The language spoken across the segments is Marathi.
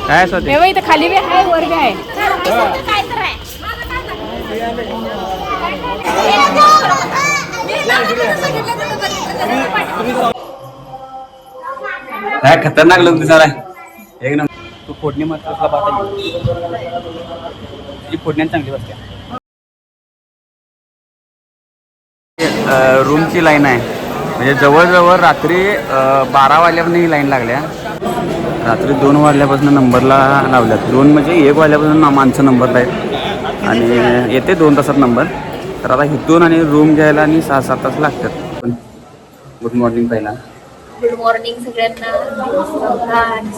काय स्वतः हे इथं खाली बी आहे वर बी आहे. काय खतरनाक लोक दिसायला एक नंबर. तू फोडणी मात्र तुझी फोडण्यात चांगली बसते. रूमची लाईन आहे म्हणजे जवळजवळ रात्री 12 वाजल्यापासून ही लाईन लागल्या. रात्री 2 वाजल्यापासून नंबरला लावल्यात. 2 म्हणजे 1 वाजल्यापासून माणसं नंबरला आहेत आणि येते 2 तासात नंबर. तर आता इथून आणि रूम घ्यायला आणि 6-7 तास लागतात. गुड मॉर्निंग पहिला. गुड मॉर्निंग सगळ्यांना.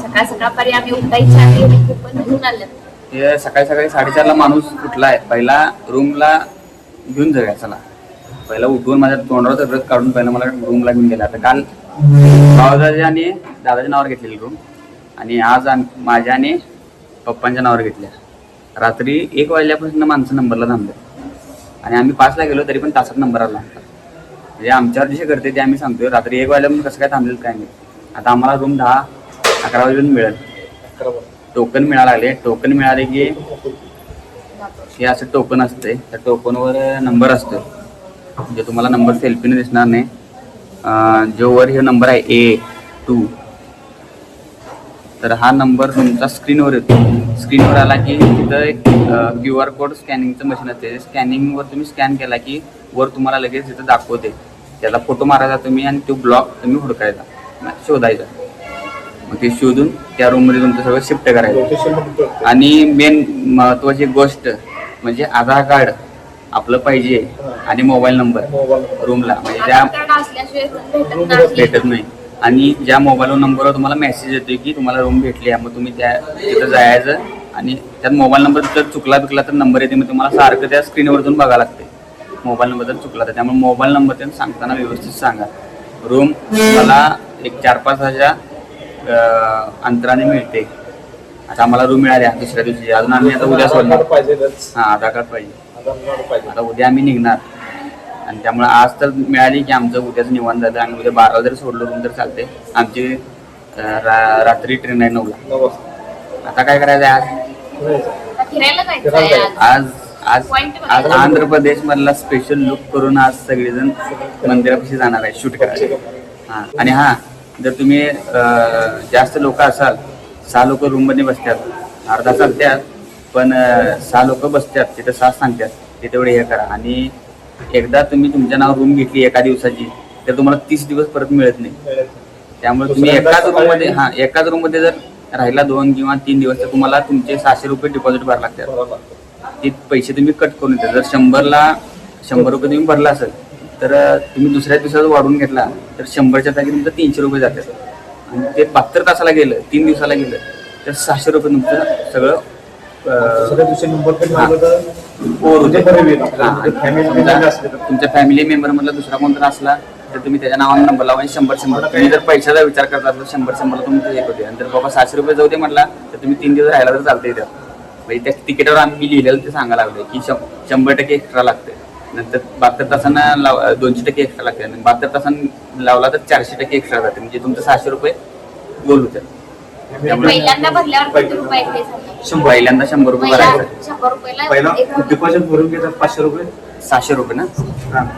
सकाळ सकाळपारी आम्ही उठायच्या आधी खूप घेऊन आले. हे सकाळी 4:30ला माणूस उठला आहे. पहिला रूमला घेऊन जाऊया चला. पहिला उठवून माझ्या तोंडावर रस काढून पहिला मला रूमला घेऊन गेला. आता काल भावजाच्या आणि दादाच्या नावावर घेतलेली रूम आणि आज माझ्या आणि पप्पांच्या नावावर घेतल्या. रात्री 1 वाजल्यापासून माणसं नंबरला थांबले आणि आम्ही 5ला गेलो तरी पण तासात नंबर आला. म्हणजे आमच्यावर जे करते ते आम्ही सांगतोय. रात्री 1 वाजल्यापासून कसं काय थांबलेलं काय नाही. आता आम्हाला रूम 10-11 वाजेपर्यंत मिळेल. टोकन मिळायला लागले. टोकन मिळाले की हे असं टोकन असते. त्या टोकनवर नंबर असतो. म्हणजे तुम्हाला नंबर सेल्फीने दिसणार नाही. जो वर हे नंबर आहे A2 तर हा नंबर तुमचा स्क्रीनवर येतो. स्क्रीनवर आला की तिथं एक QR कोड स्कॅनिंगचं मशीन असते. स्कॅनिंगवर तुम्ही स्कॅन केला की वर तुम्हाला लगेच तिथं दाखवते. त्याला फोटो मारायचा तुम्ही आणि तो ब्लॉक तुम्ही हुडकायचा शोधायचा. मग ते शोधून त्या रूममध्ये तुमचं सगळं शिफ्ट करायचं. आणि मेन महत्त्वाची गोष्ट म्हणजे आधार कार्ड आपलं पाहिजे आणि मोबाईल नंबर रूमला म्हणजे त्या भेटत नाही. आणि ज्या मोबाईल नंबरवर तुम्हाला मेसेज येतोय की तुम्हाला रूम भेटली आहे मग तुम्ही त्या तिथं जायचं आणि त्यात मोबाईल नंबर जर चुकला तर नंबर येते. मग तुम्हाला सारखं त्या स्क्रीनवर जाऊन बघायला लागते मोबाईल नंबर जर चुकला तर. त्यामुळे मोबाईल नंबर त्यांना सांगताना व्यवस्थित सांगा. रूम मला एक 4-5 तासाच्या अंतराने मिळते. आता आम्हाला रूम मिळाल्या दुसऱ्या दिवशी. अजून आम्ही आता उद्या सोडणार. हां आधार कार्ड पाहिजे. आता उद्या आम्ही निघणार आणि त्यामुळे आज तर मिळाली की आमचं उद्याचं निवांत झालं. आणि उद्या 12 जर सोडलं रूम तर चालते. आमची रात्री ट्रेन आहे 9ला. आता काय करायचं आज आज आंध्र प्रदेश मधला स्पेशल लुक करून आज सगळेजण मंदिरापाशी जाणार आहे शूट करायला. हां आणि हां जर तुम्ही जास्त लोक असाल 6 लोक रूममध्ये बसतात. अर्धा चालतात पण 6 लोक बसतात तिथं 6 सांगतात. ते तेवढे हे करा. आणि एकदा तुम्ही तुमच्या नाव रूम घेतली एका दिवसाची तर तुम्हाला 30 दिवस परत मिळत नाही. त्यामुळे तुम्ही एकाच रूममध्ये जर राहिला 2 किंवा 3 दिवस तर तुम्हाला तुमचे 600 रुपये डिपॉझिट भरायला लागतात. ते पैसे तुम्ही कट करून येतात. जर 100 रुपये तुम्ही भरला असेल तर तुम्ही दुसऱ्या दिवसात वाढून घेतला तर 100च्या जागी तुमचं 300 रुपये जातात. आणि ते 72 तासाला गेलं 3 दिवसाला गेलं तर 600 रुपये तुमचं सगळं तुमच्या फॅमिली मेंबर मधला दुसरा कोणता असला तर तुम्ही त्याच्या नावाने नंबर लावा. 100 तुम्ही जर पैशाचा विचार करता तर 100 तुमचं हे होते. आणि जर बाबा 600 रुपये जाऊ दे म्हटला तर तुम्ही 3 दिवस राहिला तर चालतंय. त्या म्हणजे त्या तिकीटावर आम्ही लिहिलेलं ते सांगायला लागले की 100% एक्स्ट्रा लागते. नंतर 72 तासांना 200% एक्स्ट्रा लागते. आणि 72 तासांना लावला तर 400% एक्स्ट्रा जाते. म्हणजे तुमचं 600 रुपये गोल होते. पहिल्यांदा भरल्यावर किती रुपये? पहिल्यांदा 100 रुपये भरायचं. 100 रुपयाला डिपॉझिट भरून घेतात 500 रुपये. 600 रुपये ना.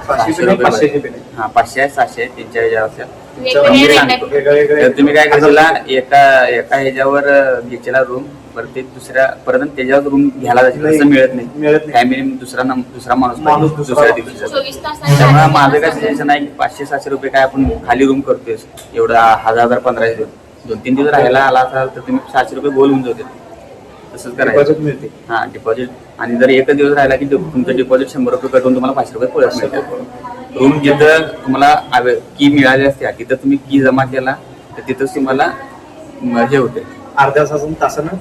500 रुपये. हां 500 आहे 600 300 ह्याच्यावर. तर तुम्ही काय करायला एका ह्याच्यावर घेतलेला रूम परत त्याच्यावर रूम घ्यायला जायचं तसं मिळत नाही. फॅमिली दुसरा माणूस दुसऱ्या दिवशी. त्यामुळे माझं काय सजेशन आहे की 500-600 रुपये काय आपण खाली रूम करतोय एवढा 1000-1500 देऊन 2-3 दिवस राहायला आला असाल तर तुम्ही 600 रुपये गोल होऊन जाते. तसंच करायचं. हां डिपॉझिट. आणि जर एकच दिवस राहिला की तुमचं डिपॉझिट 100 रुपये कटवून तुम्हाला 500 रुपये परत मिळतात. रूम जिथं तुम्हाला की मिळाली असते तिथं तुम्ही की जमा केला तर तिथंच तुम्हाला हे होते. अर्ध्या तासानं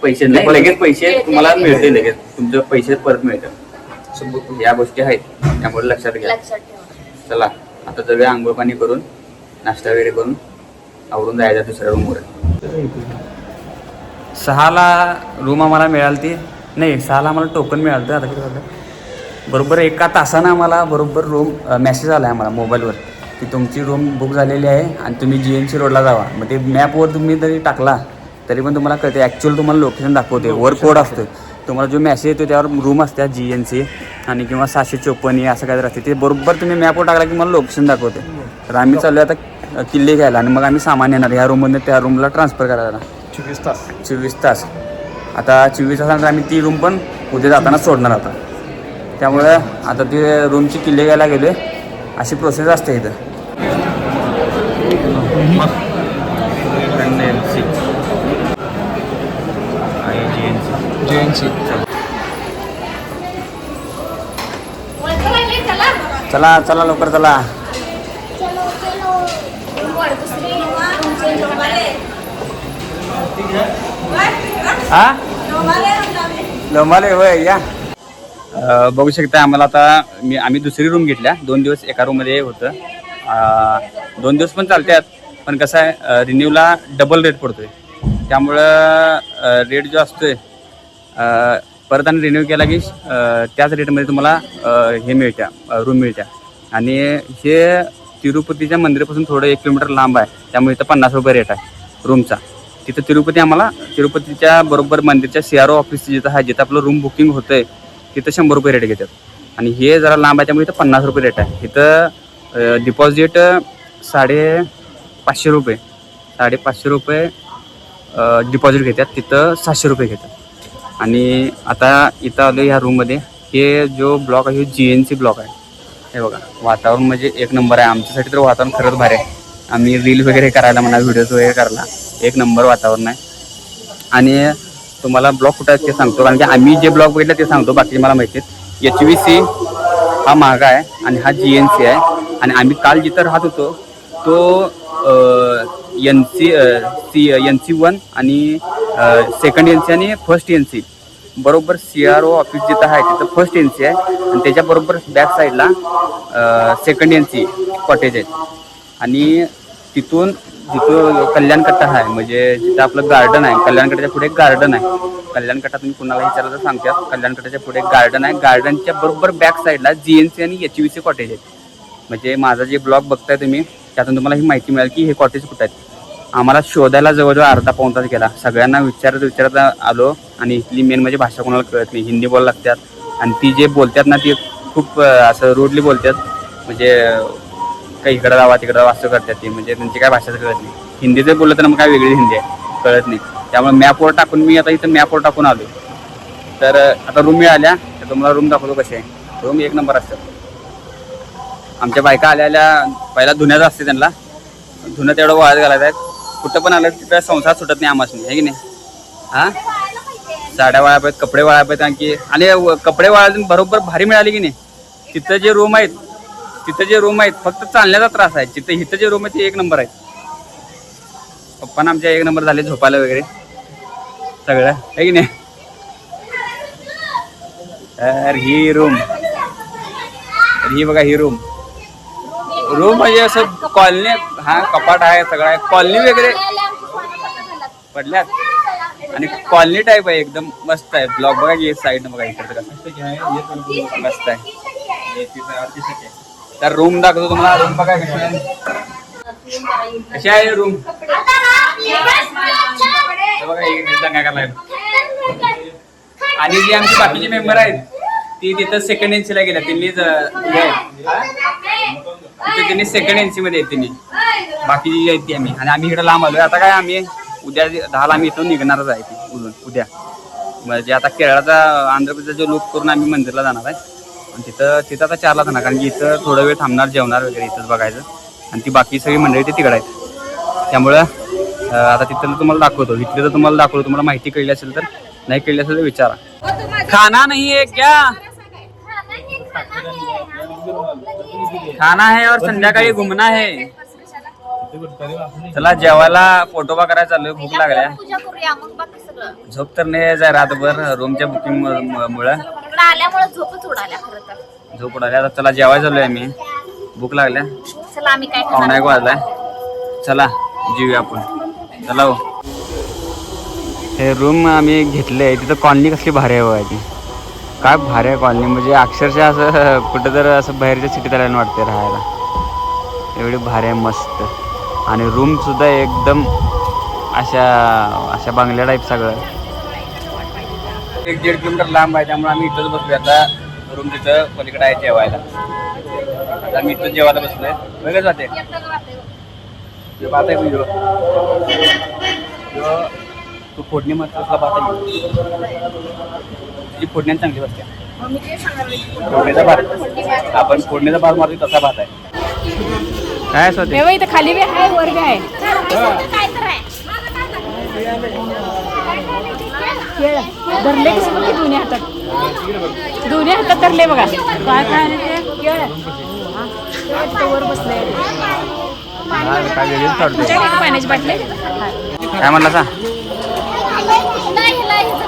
पैसे नाही लगेच पैसे तुम्हाला मिळते. लगेच तुमचे पैसे परत मिळतात. या गोष्टी आहेत त्यामुळे लक्षात घ्या. चला आता जाऊया आंघोळ पाणी करून नाश्ता वगैरे करून आवरून जायचं दुसऱ्या रूमवर. 6ला रूम आम्हाला मिळाली ती नाही 6ला आम्हाला टोकन मिळालं. आता किती झालं बरोबर 1 तासानं आम्हाला बरोबर रूम मेसेज आला आहे आम्हाला मोबाईलवर की तुमची रूम बुक झालेली आहे आणि तुम्ही GNC रोडला जावा. मग ते मॅपवर तुम्ही जरी टाकला तरी पण तुम्हाला कळते ॲक्च्युअल तुम्हाला लोकेशन दाखवते. वर कोड असतो, तुम्हाला जो मेसेज येतो त्यावर रूम असते GNC आणि किंवा 754 असं काय असते ते बरोबर तुम्ही मॅपवर टाकला की मला लोकेशन दाखवते. तर आम्ही चाललो आता किल्ले घ्यायला आणि मग आम्ही सामान येणार ह्या रूममधून त्या रूमला ट्रान्सफर करायला. 24 तास. आता 24 तासानंतर आम्ही ती रूम पण उद्या जाताना सोडणार आता. त्यामुळे आता ते रूमची किल्ले घ्यायला गेलो अशी प्रोसेस असते इथं. GNC चला चला लवकर चला. हा लोमाले होय या. बघू शकता आम्हाला आता आम्ही दुसरी रूम घेतल्या. 2 दिवस एका रूममध्ये होतं. 2 दिवस पण चालतात, पण कसं आहे रिन्यूला डबल रेट पडतोय. त्यामुळं रेट जो असतोय परत आणि रिन्यू केला की त्याच रेटमध्ये तुम्हाला हे मिळत्या रूम मिळत्या. आणि हे तिरुपतीच्या मंदिरापासून थोडं 1 किलोमीटर लांब आहे, त्यामुळे इथं 50 रुपये रेट आहे रूमचा. तिथं तिरुपतीच्या बरोबर मंदिरच्या CRO ऑफिस जिथं आहे, जिथं आपलं रूम बुकिंग होतं आहे तिथं 100 रुपये रेट घेतात. आणि हे जरा लांब आहे त्यामुळे इथं 50 रुपये रेट आहे. इथं डिपॉझिट 550 रुपये 550 रुपये डिपॉझिट घेतात, तिथं 700 रुपये घेतात. आणि आता इथं आलो ह्या रूममध्ये. हे जो ब्लॉक आहे GNC ब्लॉक आहे. हे बघा वातावरण म्हणजे 1 नंबर आहे. आमच्यासाठी तर वातावरण खरंच भारी आहे. आम्ही रील वगैरे करायला म्हणा, व्हिडिओज वगैरे करायला 1 नंबर वातावरण आहे. आणि तुम्हाला ब्लॉक कुठं आहे ते सांगतो, कारण की आम्ही जे ब्लॉक बघितलं ते सांगतो, बाकी मला माहिती आहेत. HVC हा महागा आहे आणि हा GNC आहे. आणि आम्ही काल जिथं राहत होतो तो NC1 आणि सेकंड NC आणि फर्स्ट NC बरोबर CRO ऑफिस जिथं आहे तिथं फर्स्ट NC आहे. आणि त्याच्याबरोबर बॅक साईडला सेकंड NC कॉटेज आहेत. आणि तिथून जिथं कल्याणकट्टा आहे, म्हणजे जिथं आपलं गार्डन आहे, कल्याणकट्टाच्या पुढे एक गार्डन आहे. कल्याणकट्टा तुम्ही कुणाला विचारलं तर सांगतात, कल्याणकट्टाच्या पुढे एक गार्डन आहे. गार्डनच्या बरोबर बॅक साईडला GNC आणि HVC कॉटेज आहेत. म्हणजे माझा जे ब्लॉग बघताय तुम्ही त्यातून तुम्हाला ही माहिती मिळेल की हे कॉटेज कुठं आहेत. आम्हाला शोधायला जवळजवळ अर्धा पाऊण तास गेला. सगळ्यांना विचारत आलो. आणि इथली मेन म्हणजे भाषा कोणाला कळत नाही, हिंदी बोलायला लागतात. आणि ती जे बोलतात ना ती खूप असं रूडली बोलतात, म्हणजे काही इकडं जावा तिकडं जावा असं करतात ती, म्हणजे त्यांची काय भाषाच कळत नाही. हिंदी जर बोललं तर मग काय वेगळी हिंदी आहे, कळत नाही. त्यामुळे मॅपवर टाकून मी आता इथं मॅपवर टाकून आलो. तर आता रूम मिळाल्या तर तुम्हाला रूम दाखवतो कसे आहे. रूम 1 नंबर असतात. आमच्या बायका आल्या पहिला धुण्याचं असते, त्यांना धुणं तेवढं वाळत घालायचं आहे. कुठं पण आलं तिथं संसार सुटत नाही आम्हाला, आहे की नाही. हां साड्या वाळा पाहिजेत, कपडे वाळा पाहिजेत. आणखी आणि कपडे वाळायला बरोबर भारी मिळाली की नाही. तिथं जे रूम आहेत फक्त चालण्याचा त्रास आहे. इथं जे रूम आहे ते 1 नंबर आहेत. पप्पांना आमच्या 1 नंबर झाले झोपायला वगैरे सगळं, आहे की नाही. तर ही रूम, ही बघा ही रूम म्हणजे असं कॉलनी. हा कपाट आहे, सगळं आहे. कॉलनी वगैरे पडल्यात आणि कॉलनी टाईप आहे, एकदम मस्त आहे. ब्लॉक बघा की साईड बघा इकडे मस्त आहे. तर रूम दाखवतो तुम्हाला. रूम बघा कशी आहे रूम. आणि जी आमची बाकीचे मेंबर आहेत ती तिथं सेकंड NCला गेल्या. त्यांनी सेकंड NC मध्ये आहेत. त्यांनी बाकीची जी आहेत ती आम्ही इकडे लांब आलोय. आता काय आम्ही उद्या 10ला आम्ही इथून निघणारच आहे उद्या. म्हणजे आता केरळाचा आंध्र प्रदेशचा जो लूप करून आम्ही मंदिरला जाणार आहे. आणि तिथं आता 4ला जाणार, कारण की इथं थोडा वेळ थांबणार, जेवणार वगैरे इथंच बघायचं. आणि ती बाकी सगळी मंडळी ती तिकडे आहेत. त्यामुळं आता तिथं तुम्हाला दाखवतो. इथले तर तुम्हाला दाखवतो. तुम्हाला माहिती कळली असेल तर, नाही कळली असेल तर विचारा. खाना नहीं है क्या. खाना है और संध्याकाळी घुमना है. चला जेवायला फोटोबा करायला चालू. भूक लागल्या. झोप तर नाही जाय रातभर रूमच्या बुकिंग मुळे. झोप उडाल्या. आता चला जेवायला चालूय आम्ही. भूक लागल्या. चला आम्ही काय 1 वाजलाय. चला जेऊया आपण. चला हो. हे रूम आम्ही घेतले. तिथं कॉलनी कसली भारी आहे बघा. ती काय भारी आहे कॉलनी, म्हणजे अक्षरशः असं कुठं तर असं बाहेरच्या सिटीत आल्यानं वाटते राहायला. एवढी भारी आहे, मस्त. आणि रूम सुद्धा एकदम अशा अशा बंगल्या टाईप सगळं 1-1.5 किलोमीटर लांब आहे, त्यामुळे आम्ही इथंच बसलोय. आता रूम तिथं पलीकडे आहे जेवायला. आता मी इथं जेवायला बसलोय. वेगळंच वाटते भात आहे व्हिडिओ तू फोडणी मसाला भात आहे. तुझी फोडण्यात चांगली बसते. फोडणीचा भात आपण फोडणीचा भात मारतो तसा भात आहे. काय असं हे इथं खाली बी आहे वर बी आहे. धरले कसं बघ दोन्ही हातात धरले बघा. काय काय वर बसले. पाण्याची बाटली काय म्हणला सा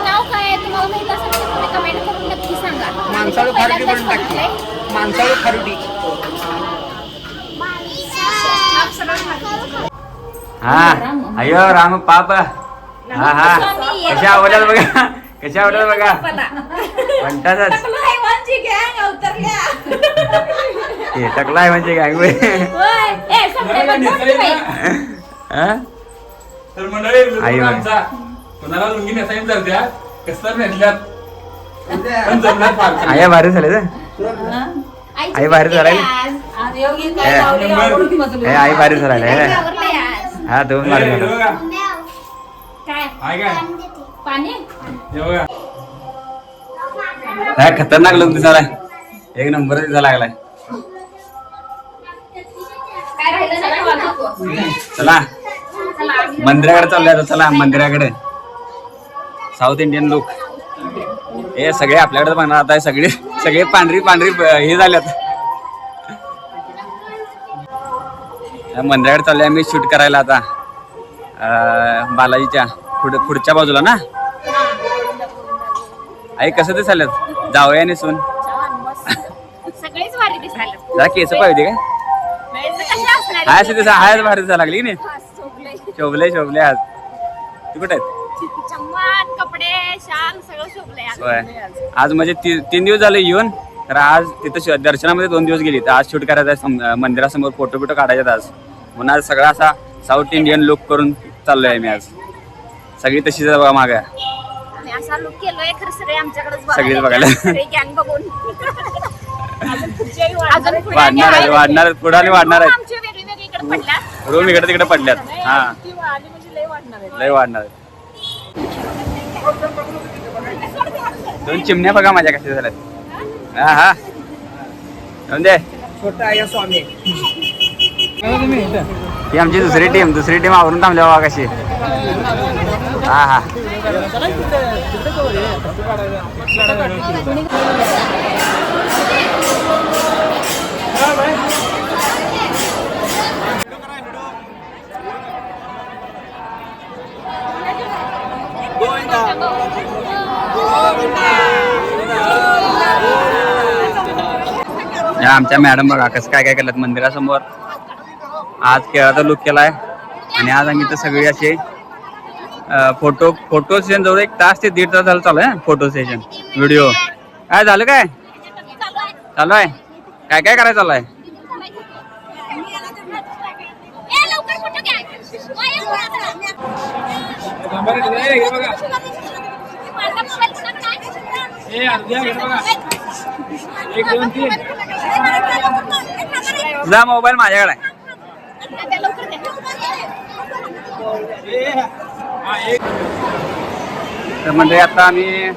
नाव काय आहे तुम्हाला माहित असेल तर तुम्ही कमेंट करून नक्की सांगा. माणसाळू खारुडी म्हणून टाकते. माणसाळू खारुडी. हा अयो राम पाप हा हा कशा आवडतात बघा कशा आवडतात बघा म्हणतातच हे टकला आहे म्हणजे काय तर मंडळी कोणाला लुंगी नेसायला जात्या कसं नेसल्यात पण जमल्यात फार. आया भारी झाले आई भारी झालाय आई भारी झालाय हा दोन भारी झाले. काय खतरनाक लोक दिसायला एक नंबर दिसायला लागलाय. चला मंदिराकडे चाललोय आता. चला मंदिराकडे. साऊथ इंडियन लोक हे सगळे आपल्याकडे बघणार आता. सगळे पांढरी हे झाल्यात. मंदिराकडे चाललोय आम्ही शूट करायला आता बालाजीच्या पुढच्या बाजूला ना. आई कसं ते चालत जावया नेसून सगळेच भारी दिसायला. जरा केस पाहिजे काय हाय असं दिसा हायच भारी दिसायला लागली की नाही. शोभले आज तू कुठे आहेत. चम्मच कपडे शाल सगळं शोभलंय आज म्हणजे 3 दिवस झाले येऊन. तर आज तिथं दर्शनामध्ये 2 दिवस गेली. तर आज शूट करायचं आहे मंदिरासमोर. फोटो बिटो काढायच्यात आज. म्हणून आज सगळा असा साऊथ इंडियन लुक करून चाललोय मी आज. सगळी तशीच बघा मागे असा लुक केलोय खरं सगळे आमच्याकडेच सगळीच बघायला गँग बघून वाढणार पुढे वाढणार आहेत. आमचे वेगळे इकडे पडल्यात रूम इकडे तिकडे पडल्यात. हा लय वाढणार आहेत. 2 चिमण्या बघा माझ्या कशा झाल्यात. हा हा दे छोटा आहे स्वामी. ही आमची दुसरी टीम आवरून थांबल्या बाबा कशी. हा हा या आमच्या मॅडम बघा कसं काय केलं मंदिरासमोर. आज खेळाचा लुक केलाय आणि आज आम्ही तर सगळी असे फोटो सेशन जवळ 1 तास ते 1.5 तास झालं चालू आहे. फोटो सेशन व्हिडिओ काय झालं काय चालू आहे काय करायचं चालू आहे. तुझा मोबाईल माझ्याकडे आहे. तर म्हणजे आता आम्ही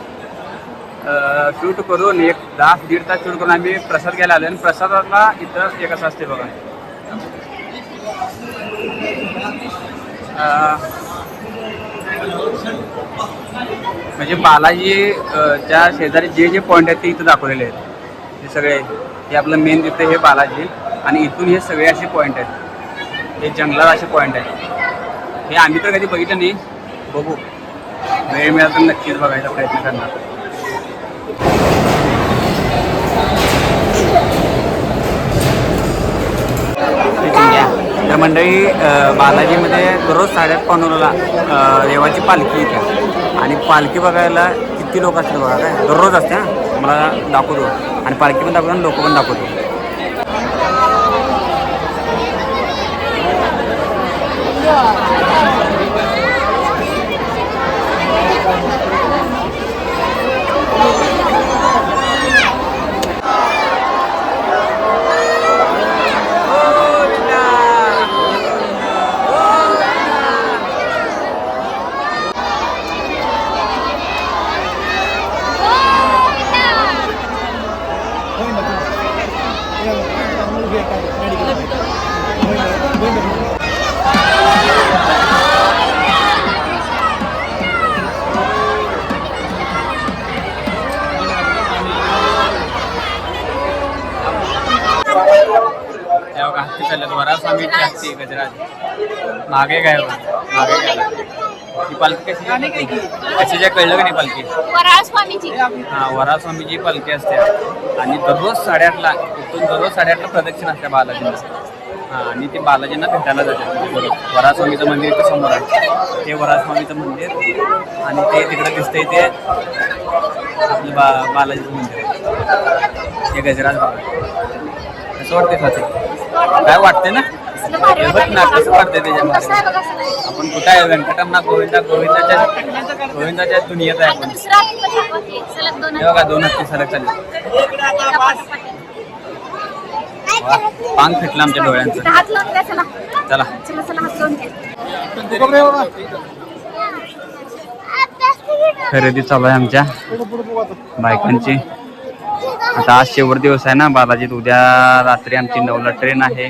शूट करून 1-1.5 तास शूट करून आम्ही प्रसाद घ्यायला आलो. आणि प्रसादाला इथं एक असं असते बघा. म्हणजे बालाजी च्या शेजारी जे पॉईंट आहेत ते इथं दाखवलेले आहेत. हे सगळे हे आपलं मेन तिथे हे बालाजी आणि इथून हे सगळे असे पॉईंट आहेत. हे जंगलात असे पॉईंट आहेत. हे आम्ही तर कधी बघितलं नाही. बघू वेळ मिळाला तर नक्कीच बघायचा प्रयत्न करणार. तर मंडळी बालाजीमध्ये दररोज 8:30 देवाची पालखी येते आणि पालखी बघायला किती लोक असतात बघा. काय दररोज असते. हां मला दाखवतो आणि पालखी पण दाखवतो आणि लोक पण दाखवतो. हत्ती चालल्यात वरा स्वामीची हत्ती गजराज मागे काय मागे काय ही पालखी कशी कळलं का नाही पालखी वराळ स्वामीची हा वरा स्वामीची पालखी असते आणि दररोज 8:30ला इथून दररोज 8:30ला प्रदक्षिण असते बालाजींना हा आणि ते बालाजींना भेटायला जातात वरा स्वामीचं मंदिर इथं समोर आहे ते वरा स्वामीचं मंदिर आणि ते तिकडे दिसतंय ते आपलं बालाजीचं मंदिर आहे ते गजराज कसं वाटते स्वाती काय वाटते ना बघ ना कसं वाटतंय त्याच्यामध्ये आपण कुठं आहे व्यंकटरमना गोविंदाच्या दुनियेत आहे आपण हे बघा 2 हत्ती सलग चालले पांग फिटलं आमच्या डोळ्यांचं हात लावून द्या चला चला चला चला हात लावून घ्या खरेदी चालू आहे आमच्या बायकांची आता आज शेवट दिवस आहे ना बालाजीत उद्या रात्री आमची 9ला ट्रेन आहे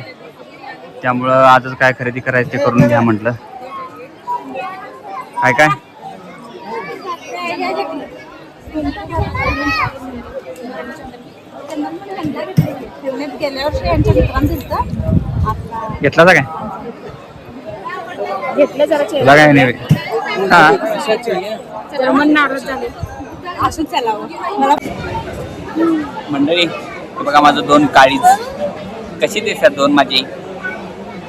त्यामुळं आजच काय खरेदी करायची ते करून घ्या म्हटलं काय घेतला काय घेतलं जरा तुला काय नाही हा असंच चालावं मला मंडळी बघा माझं 2 काळीज कशी दिसतात 2 माझी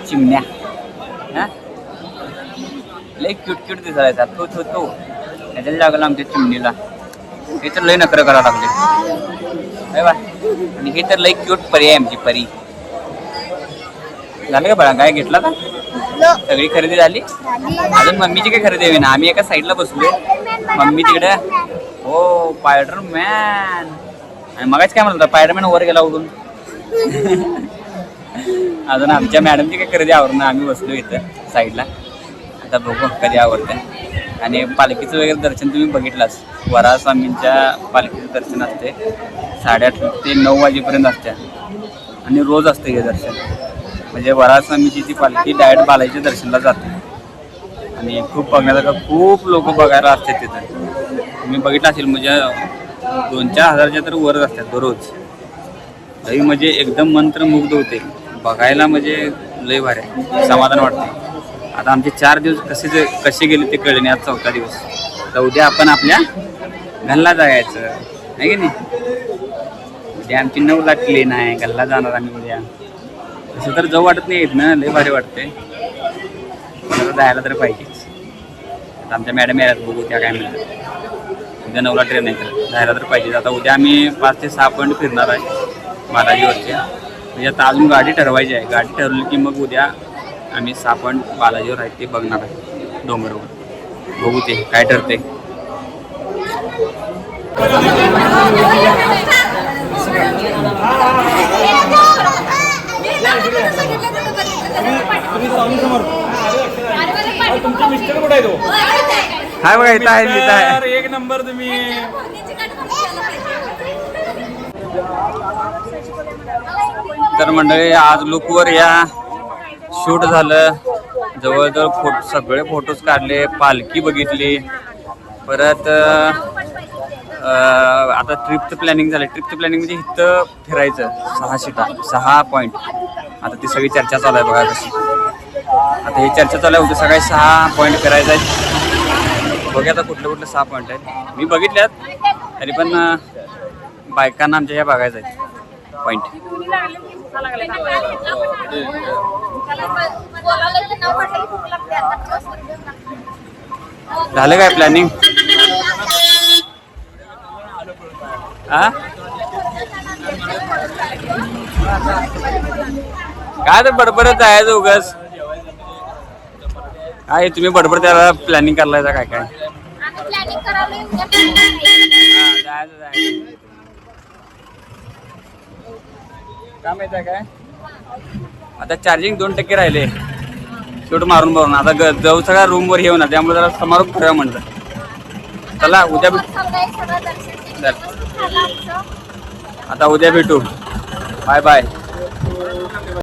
चिमण्या हा लय क्यूट दिसायचा तो त्याच्याला लागला आमच्या चिमणीला हे तर लय नखरं करावं लागले बा आणि हे तर लय क्यूट परी आहे आमची परी झालं का बघा काय घेतला का सगळी खरेदी झाली अजून मम्मीची काय खरेदी हवी ना आम्ही एका साईडला बसलोय मम्मी तिकडे हो स्पायडरमॅन आणि मगाच काय म्हणत होता स्पायडरमॅन वर गेला उडून अजून आमच्या मॅडमची काही खरेदी आवडणार आम्ही बसलो इथं साईडला आता बघू कधी आवडतं आणि पालखीचं वगैरे दर्शन तुम्ही बघितलाच वरा स्वामींच्या पालखीचं दर्शन असते 8:30 ते 9 वाजेपर्यंत असते आणि रोज असते हे दर्शन म्हणजे वरा स्वामीची ती पालखी डायरेक्ट बालाजीच्या दर्शनला जाते आणि खूप बघण्यासारखं खूप लोक बघायला असतात तिथं तुम्ही बघितलं असेल म्हणजे 2-4 हजारच्या तर वरच असतात दररोज लई म्हणजे एकदम मंत्रमुग्ध होते बघायला म्हणजे लय भारी समाधान वाटते आता आमचे 4 दिवस कसे गेले ते कळले नाही आज 4था दिवस तर उद्या आपण आपल्या गल्ला जायचं आहे की नाही उद्या आमची 9ला ट्रेन आहे गल्ला जाणार आम्ही उद्या तसं तर जाऊ वाटत नाही ना लय भारी वाटते मला जायला तर पाहिजेच आता आमच्या मॅडम यायला बघू त्या काय म्हणतात उद्या 9ला ट्रेन आहे तर जायला तर पाहिजेच आता उद्या आम्ही 5 ते 6 पॉईंट फिरणार आहे बालाजीवरच्या म्हणजे आता अजून गाडी ठरवायची आहे गाडी ठरवली की मग उद्या आम्ही 6 पॉईंट बालाजीवर आहे ते बघणार आहे डोंगरवर बघू ते काय ठरते तुमचे मिस्टर कुठे आहे तो हाय बघा इथं आहे एक नंबर तुम्ही तर मंडळी आज लुकवर या शूट झालं जवळजवळ सगळे फोटोज काढले पालखी बघितली परत आता ट्रिपचं प्लॅनिंग झालं ट्रिपचं प्लॅनिंग म्हणजे इथं फिरायचं 6 सीटा 6 पॉईंट आता ती सगळी चर्चा चालू आहे बघा कशी आता ही चर्चा चालू आहे उद्या सगळे 6 पॉईंट करायचं आहेत बघा आता कुठले 6 पॉईंट आहेत मी बघितल्यात तरी पण बायकांना आमच्या ह्या बघायचं आहेत पॉईंट झालं काय प्लॅनिंग हा काय तर बडबडत आहे उगाच काय तुम्ही बडबड त्याला प्लॅनिंग करायला काय काय काय माहिती आहे काय आता चार्जिंग 2% राहिले शेवट मारून आता जाऊ सगळ्या रूम वर येऊ ना त्यामुळे जरा समारोप करूया म्हणलं चला उद्या आता उद्या भेटू बाय बाय